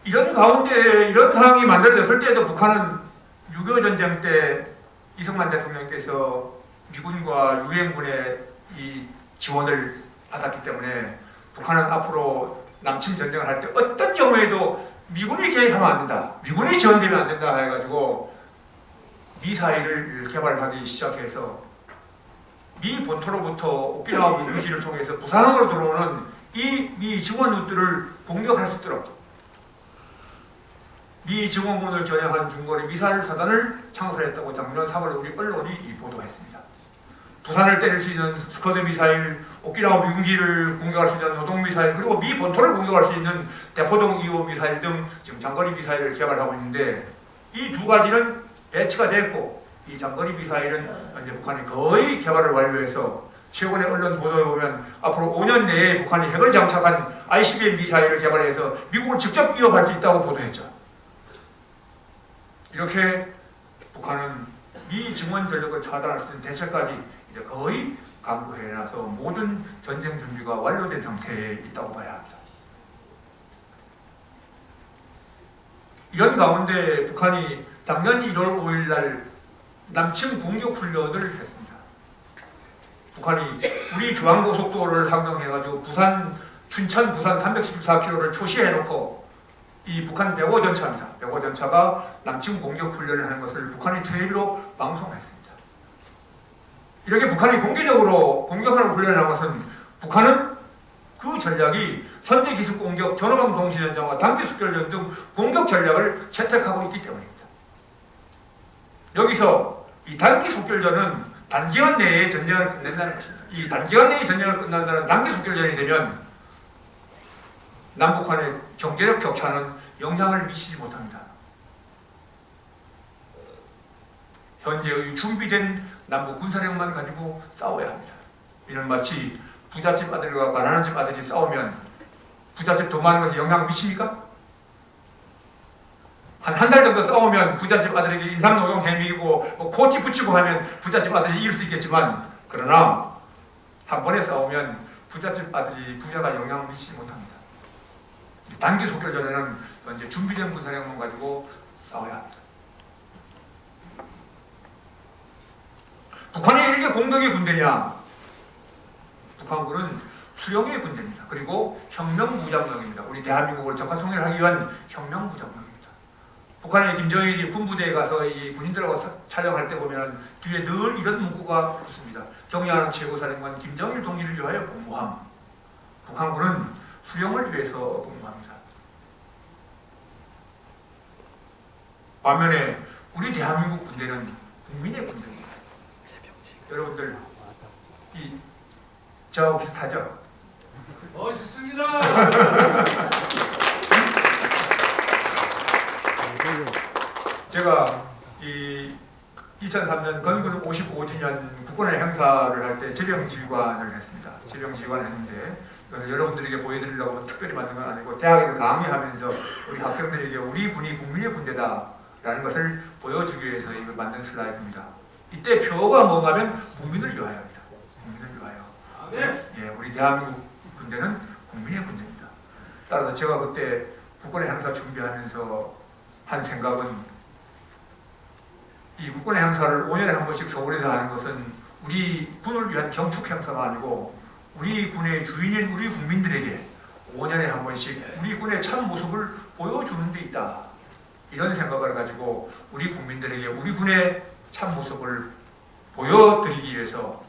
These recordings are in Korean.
이런 가운데 이런 상황이 만들어졌을 때에도 북한은 6.25 전쟁 때 이승만 대통령께서 미군과 유엔군의 이 지원을 받았기 때문에 북한은 앞으로 남침 전쟁을 할 때 어떤 경우에도 미군이 개입하면 안 된다, 미군이 지원되면 안 된다 해가지고 미사일을 개발하기 시작해서 미 본토로부터 오키나와 유지를 통해서 부산으로 들어오는 이 미 증원루트를 공격할 수 있도록 미 증원군을 겨냥한 중거리 미사일 사단을 창설했다고 작년 3월 우리 언론이 보도했습니다. 부산을 때릴 수 있는 스커드 미사일, 오키나와 미군기를 공격할 수 있는 노동 미사일, 그리고 미 본토를 공격할 수 있는 대포동 2호 미사일 등 지금 장거리 미사일을 개발하고 있는데 이 두 가지는 배치가 됐고 이 장거리 미사일은 현재 북한이 거의 개발을 완료해서 최근에 언론 보도에 보면 앞으로 5년 내에 북한이 핵을 장착한 ICBM 미사일을 개발해서 미국을 직접 위협할 수 있다고 보도했죠. 이렇게 북한은 미 증원 전력을 차단할 수 있는 대책까지 이제 거의 강구해놔서 모든 전쟁 준비가 완료된 상태에 있다고 봐야 합니다. 이런 가운데 북한이 작년 1월 5일 날 남침 공격 훈련을 했습니다. 북한이 우리 중앙고속도로를 상정해가지고 춘천 부산 314km를 표시해놓고 이 북한 105 전차입니다. 105 전차가 남침 공격 훈련을 하는 것을 북한이 테레비로 방송했습니다. 이렇게 북한이 공개적으로 공격하는 훈련을 한 것은 북한은 그 전략이 선제기습 공격, 전후방 동시전장과 단기속결전 등 공격 전략을 채택하고 있기 때문입니다. 여기서 이 단기속결전은 단기간 내에 전쟁을 끝낸다는 것입니다. 이 단기간 내에 전쟁을 끝난다는 단기속결전이 되면 남북한의 경제력 격차는 영향을 미치지 못합니다. 현재의 준비된 남북 군사력만 가지고 싸워야 합니다. 이는 마치 부잣집 아들과 가난한 집 아들이 싸우면 부잣집 돈 많은 것에 영향을 미칩니까? 한 달 정도 싸우면 부잣집 아들에게 인삼노동 해미고 코치 붙이고 하면 부잣집 아들이 이길 수 있겠지만, 그러나 한 번에 싸우면 부잣집 아들이 부자가 영향을 미치지 못합니다. 단기 속결전에는 현재 준비된 군사력만 가지고 싸워야 합니다. 북한이 이렇게 공동의 군대냐? 북한군은 수령의 군대입니다. 그리고 혁명무장력입니다. 우리 대한민국을 적화통일하기 위한 혁명무장력입니다. 북한의 김정일이 군부대에 가서 이 군인들하고 촬영할 때 보면 뒤에 늘 이런 문구가 붙습니다. 경의하는 최고사령관 김정일 동지를 위하여 복무함. 북한군은 수령을 위해서 복무합니다. 반면에 우리 대한민국 군대는 국민의 군대입니다. 여러분들 저하고 비슷하죠? 멋있습니다. 제가 2003년 건국 55주년 국군의 행사를 할 때 제병지휘관을 했습니다. 제병지휘관을 했는데 여러분들에게 보여드리려고 특별히 만든 건 아니고 대학에서 강의하면서 우리 학생들에게 우리 군이 국민의 군대다라는 것을 보여주기 위해서 이걸 만든 슬라이드입니다. 이때 표가 뭔가 하면 국민을 위하여입니다. 국민을 위하여. 예, 우리 대한민국 군대는 국민의 군대입니다. 따라서 제가 그때 국군의 행사 준비하면서 한 생각은 이 국군의 행사를 5년에 한 번씩 서울에서 하는 것은 우리 군을 위한 경축 행사가 아니고 우리 군의 주인인 우리 국민들에게 5년에 한 번씩 우리 군의 참 모습을 보여주는 데 있다. 이런 생각을 가지고 우리 국민들에게 우리 군의 참 모습을 보여드리기 위해서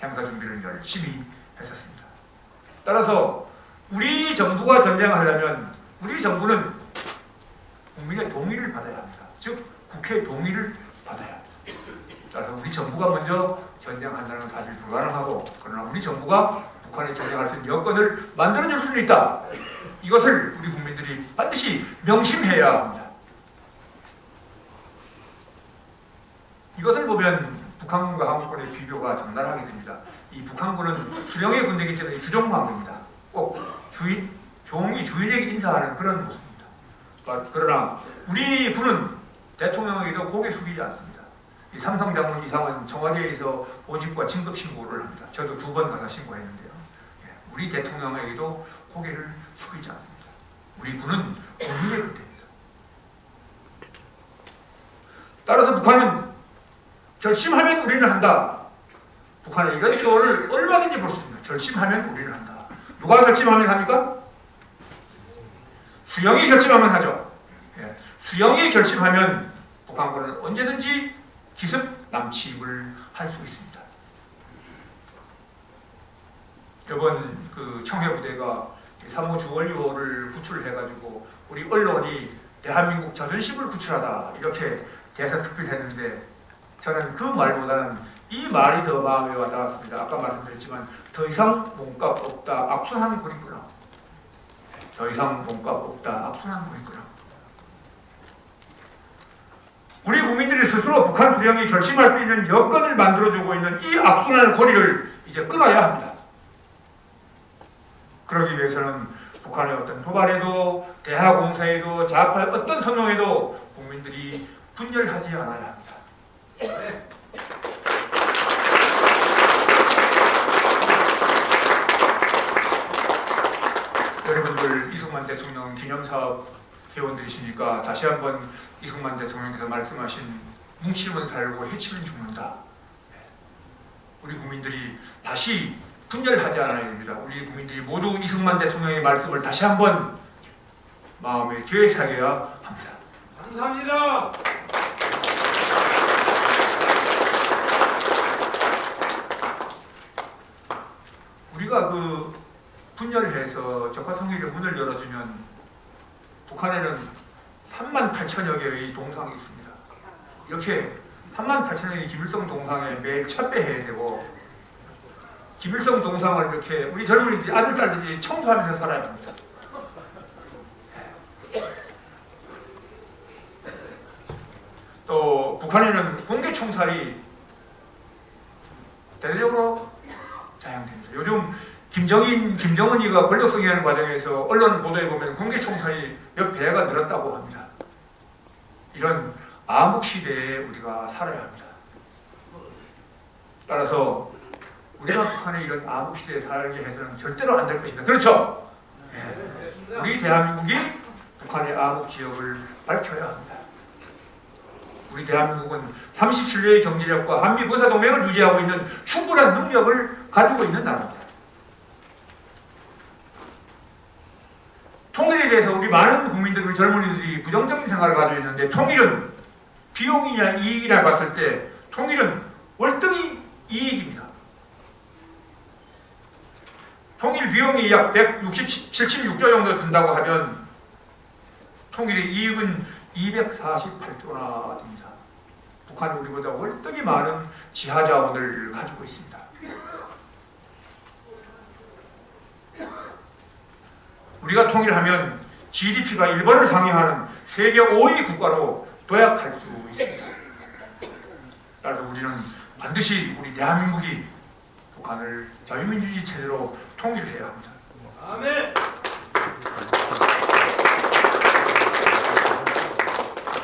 행사 준비를 열심히 했었습니다. 따라서 우리 정부가 전쟁을 하려면 우리 정부는 국민의 동의를 받아야 합니다. 즉 국회의 동의를 받아야 합니다. 따라서 우리 정부가 먼저 전쟁한다는 건 사실 불가능하고, 그러나 우리 정부가 북한에 전쟁할 수 있는 여건을 만들어줄 수는 있다. 이것을 우리 국민들이 반드시 명심해야 합니다. 이것을 보면 북한군과 한국군의 비교가 장난하게 됩니다. 이 북한군은 수령의 군대이기 때문에 주종관계입니다. 꼭 종이 주인에게 인사하는 그런 모습입니다. 그러나 우리 군은 대통령에게도 고개 숙이지 않습니다. 이 삼성 장군 이상은 청와대에서 모집과 진급 신고를 합니다. 저도 2번 가서 신고했는데요. 우리 대통령에게도 고개를 숙이지 않습니다. 우리 군은 국민의 따라서 북한은 결심하면 우리는 한다. 북한의 이런 표현을 얼마든지 볼 수 있습니다. 결심하면 우리는 한다. 누가 결심하면 합니까? 수영이 결심하면 하죠. 예. 수영이 결심하면 북한군은 언제든지 기습 남침을 할 수 있습니다. 이번 그 청해부대가 3호 주원료를 구출해가지고 우리 언론이 대한민국 자존심을 구출하다 이렇게 대서특필했는데 저는 그 말보다는 이 말이 더 마음에 와닿았습니다. 아까 말씀드렸지만 더 이상 몸값 없다 악순환 고리구나. 더 이상 몸값 없다 악순환 고리구나. 우리 국민들이 스스로 북한 수령이 결심할 수 있는 여건을 만들어주고 있는 이 악순환 고리를 이제 끊어야 합니다. 그러기 위해서는 북한의 어떤 도발에도 대하 공사에도 좌파의 어떤 선동에도 국민들이 분열하지 않아야 합니다. 네. 여러분들 이승만 대통령 기념사업 회원들이시니까 다시 한번 이승만 대통령께서 말씀하신 뭉치면 살고 해치면 죽는다. 우리 국민들이 다시 분열하지 않아야 됩니다. 우리 국민들이 모두 이승만 대통령의 말씀을 다시 한번 마음에 되새겨야 합니다. 감사합니다. 우리가 그 분열해서 적화통일의 문을 열어주면 북한에는 38,000여 개의 동상이 있습니다. 이렇게 38,000여 개의 김일성 동상에 매일 참배해야 되고 김일성 동상을 이렇게 우리 젊은이들이 아들, 딸들이 청소하면서 살아야 합니다. 또 북한에는 공개 총살이 대대적으로 자행됩니다. 요즘 김정은이가 권력 승리하는 과정에서 언론 보도에 보면 공개 총살이 몇 배가 늘었다고 합니다. 이런 암흑 시대에 우리가 살아야 합니다. 따라서 우리가 북한의 이런 암흑 시대에 살게 해서는 절대로 안 될 것입니다. 그렇죠? 네. 우리 대한민국이 북한의 암흑 지역을 밝혀야 합니다. 우리 대한민국은 37년의 경제력과 한미 군사동맹을 유지하고 있는 충분한 능력을 가지고 있는 나라입니다. 통일에 대해서 우리 많은 국민들, 우리 젊은이들이 부정적인 생각을 가지고 있는데 통일은 비용이냐 이익이냐 봤을 때 통일은 월등히 이익입니다. 통일 비용이 약 176조 정도 든다고 하면 통일의 이익은 248조나 됩니다. 북한은 우리보다 월등히 많은 지하자원을 가지고 있습니다. 우리가 통일하면 GDP가 일본을 상회하는 세계 5위 국가로 도약할 수 있습니다. 따라서 우리는 반드시 우리 대한민국이 북한을 자유민주주의 체제로 통일해야 합니다. 아멘.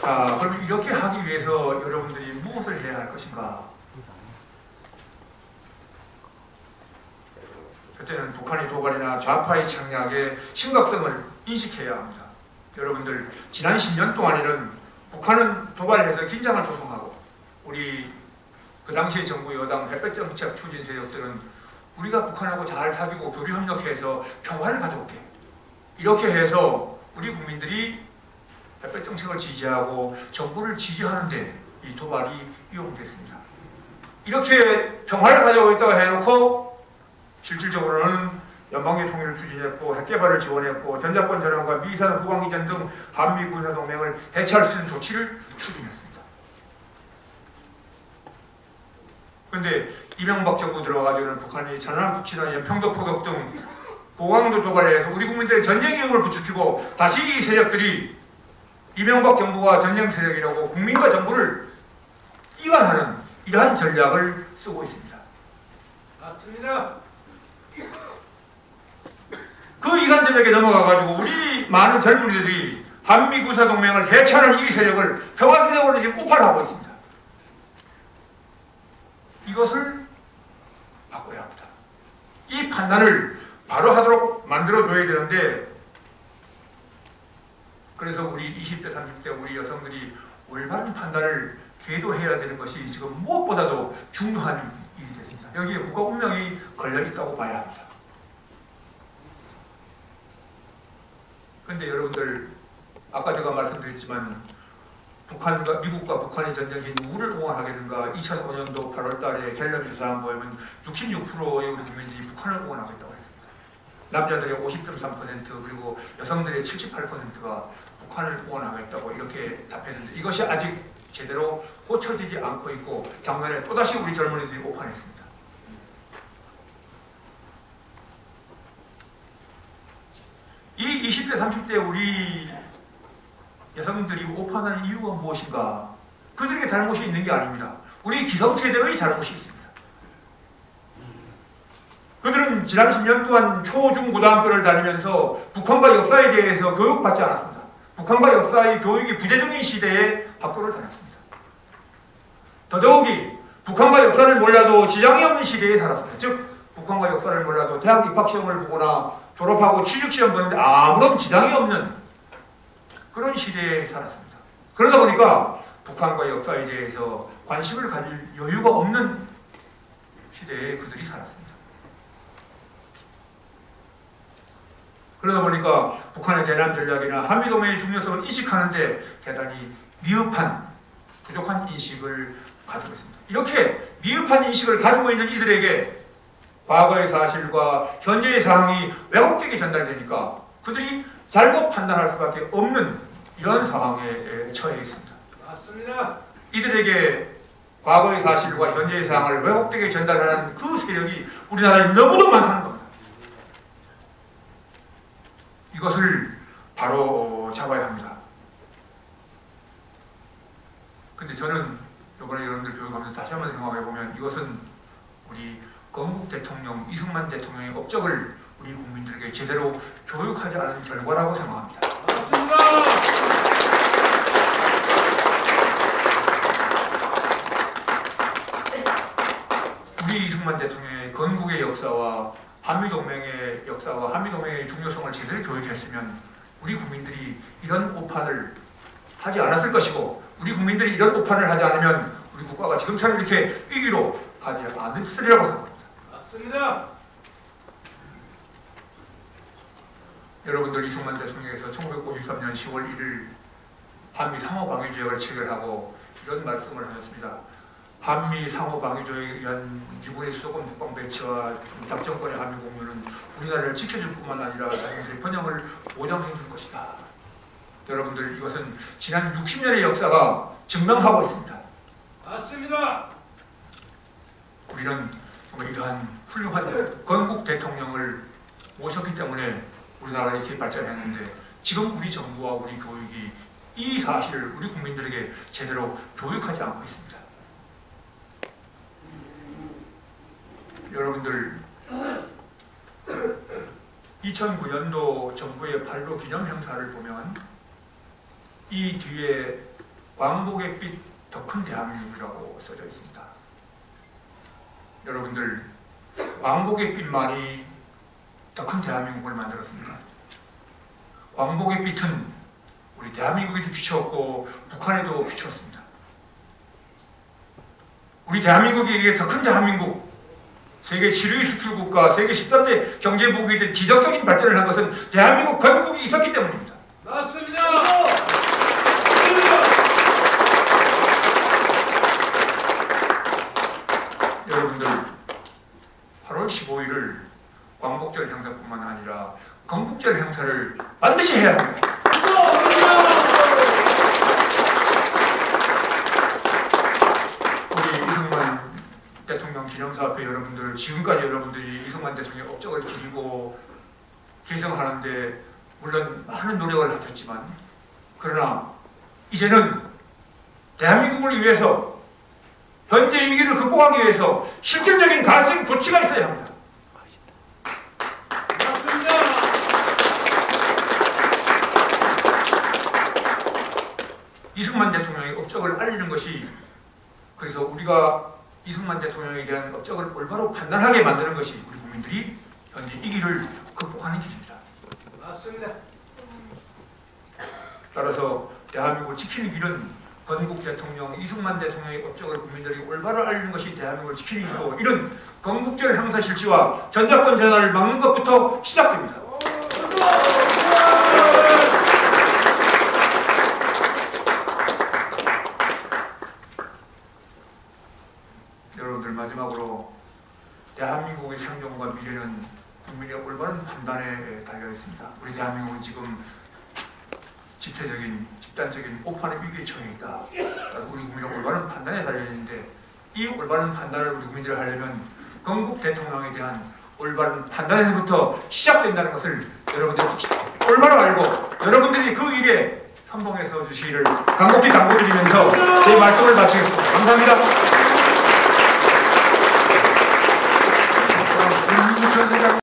자, 그럼 이렇게 하기 위해서 여러분들이 무엇을 해야 할 것인가? 그때는 북한의 도발이나 좌파의 창략의 심각성을 인식해야 합니다. 여러분들 지난 10년 동안에는 북한은 도발해서 긴장을 조성하고 우리 그 당시의 정부 여당 햇볕정책 추진 세력들은 우리가 북한하고 잘 사귀고 교류 협력해서 평화를 가져올게 이렇게 해서 우리 국민들이 햇볕정책을 지지하고 정부를 지지하는데 이 도발이 이용됐습니다. 이렇게 평화를 가져오겠다고 해놓고 실질적으로는 연방제 통일을 추진했고 핵개발을 지원했고 전자권 전환과 미사일 후방기전 등 한미 군사동맹을 해체할 수 있는 조치를 추진했습니다. 그런데 이명박 정부 들어가지고는 북한이 천안 북치나 연평도 포격 등 고강도 도발해서 우리 국민들의 전쟁 위험을 부추기고 다시 이 세력들이 이명박 정부가 전쟁 세력이라고 국민과 정부를 이완하는 이러한 전략을 쓰고 있습니다. 맞습니다. 그 이간 전략에 넘어가가지고 우리 많은 젊은이들이 한미 군사동맹을 해체하는 이 세력을 평화세력으로 지금 우파를 있습니다. 이것을 바꿔야 합니다. 이 판단을 바로 하도록 만들어줘야 되는데 그래서 우리 20대, 30대 우리 여성들이 올바른 판단을 계도해야 되는 것이 지금 무엇보다도 중요한 일이 됐습니다. 여기에 국가 운명이 걸려 있다고 봐야 합니다. 그런데 여러분들, 아까 제가 말씀드렸지만 미국과 북한의 전쟁이 누구를 응원하겠는가? 2005년도 8월 달에 갤럽 조사한 보면 66%의 우리 국민들이 북한을 응원하겠다고 했습니다. 남자들의 50.3% 그리고 여성들의 78%가 북한을 응원하겠다고 이렇게 답했는데, 이것이 아직 제대로 고쳐지지 않고 있고 작년에 또다시 우리 젊은이들이 오판했습니다. 이 20대 30대 우리 여성들이 오판한 이유가 무엇인가? 그들에게 잘못이 있는 게 아닙니다. 우리 기성세대의 잘못이 있습니다. 그들은 지난 10년 동안 초, 중, 고등학교를 다니면서 북한과 역사에 대해서 교육받지 않았습니다. 북한과 역사의 교육이 부재중인 시대에 학교를 다녔습니다. 더더욱이 북한과 역사를 몰라도 지장이 없는 시대에 살았습니다. 즉 북한과 역사를 몰라도 대학 입학시험을 보거나 졸업하고 취직시험 보는데 아무런 지장이 없는 그런 시대에 살았습니다. 그러다 보니까 북한과 역사에 대해서 관심을 가질 여유가 없는 시대에 그들이 살았습니다. 그러다 보니까 북한의 대남 전략이나 한미동맹의 중요성을 인식하는데 대단히 미흡한, 부족한 인식을 가지고 있습니다. 이렇게 미흡한 인식을 가지고 있는 이들에게 과거의 사실과 현재의 상황이 왜곡되게 전달되니까 그들이 잘못 판단할 수밖에 없는 이런 상황에 처해 있습니다. 맞습니다. 이들에게 과거의 사실과 현재의 상황을 왜곡되게 전달하는 그 세력이 우리나라에 너무도 많다는 겁니다. 이것을 바로 잡아야 합니다. 근데 저는 이번에 여러분들 교육하면서 다시 한번 생각해보면 이것은 우리 건국 대통령, 이승만 대통령의 업적을 우리 국민들에게 제대로 교육하지 않은 결과라고 생각합니다. 맞습니다. 우리 이승만 대통령의 건국의 역사와 한미동맹의 역사와 한미동맹의 중요성을 제대로 교육했으면 우리 국민들이 이런 오판을 하지 않았을 것이고, 우리 국민들이 이런 오판을 하지 않으면 우리 국가가 지금처럼 이렇게 위기로 가지 않았으리라고 생각합니다. 맞습니다. 여러분들, 이승만 대통령께서 1953년 10월 1일 한미 상호방위조약을 체결하고 이런 말씀을 하셨습니다. 한미 상호방위조약에 의한 미군의 수도권 국방 배치와 작전권의 한미 공유는 우리나라를 지켜줄 뿐만 아니라 자신들의 번영을 보장해 줄 것이다. 여러분들, 이것은 지난 60년의 역사가 증명하고 있습니다. 맞습니다. 우리는 정말 이러한 훌륭한 건국 대통령을 모셨기 때문에 우리나라가 이렇게 발전했는데, 지금 우리 정부와 우리 교육이 이 사실을 우리 국민들에게 제대로 교육하지 않고 있습니다. 여러분들, 2009년도 정부의 8.15 기념 행사를 보면 이 뒤에 광복의 빛 더 큰 대한민국이라고 써져 있습니다. 여러분들, 광복의 빛만이 더 큰 대한민국을 만들었습니다. 광복의 빛은 우리 대한민국에도 비추었고 북한에도 비추었습니다. 우리 대한민국이 이게 더 큰 대한민국, 세계 7위 수출국가, 세계 13대 경제부국이 된 기적적인 발전을 한 것은 대한민국 건국이 있었기 때문입니다. 맞습니다. 여러분들, 8월 15일을 광복절 행사뿐만 아니라 건국절 행사를 반드시 해야 합니다. 우리 이승만 대통령 기념사 앞에 여러분들, 지금까지 여러분들이 이승만 대통령의 업적을 기리고 계승하는데 물론 많은 노력을 하셨지만, 그러나 이제는 대한민국을 위해서, 현재 위기를 극복하기 위해서 실질적인 가생 조치가 있어야 합니다. 맞습니다. 이승만 대통령의 업적을 알리는 것이, 그래서 우리가 이승만 대통령에 대한 업적을 올바로 판단하게 만드는 것이 우리 국민들이 현재 이 길을 극복하는 길입니다. 맞습니다. 따라서 대한민국을 지키는 길은 건국 대통령, 이승만 대통령의 업적을 국민들이 올바로 알리는 것이 대한민국을 지키는 일이고 이런 건국절 행사 실시와 전자권 전환을 막는 것부터 시작됩니다. 여러분들 마지막으로 대한민국의 생존과 미래는 국민의 올바른 판단에 달려 있습니다. 우리 대한민국은 지금 집체적인 집단적인 오판의 위기에 처해 있다. 우리 국민의 올바른 판단에 달려 있는데 이 올바른 판단을 우리 국민들이 하려면 건국 대통령에 대한 올바른 판단에서부터 시작된다는 것을 여러분들이 올바로 알고 여러분들이 그 일에 선봉해 서 주시기를 간곡히 당부드리면서 제 말씀을 마치겠습니다. 감사합니다.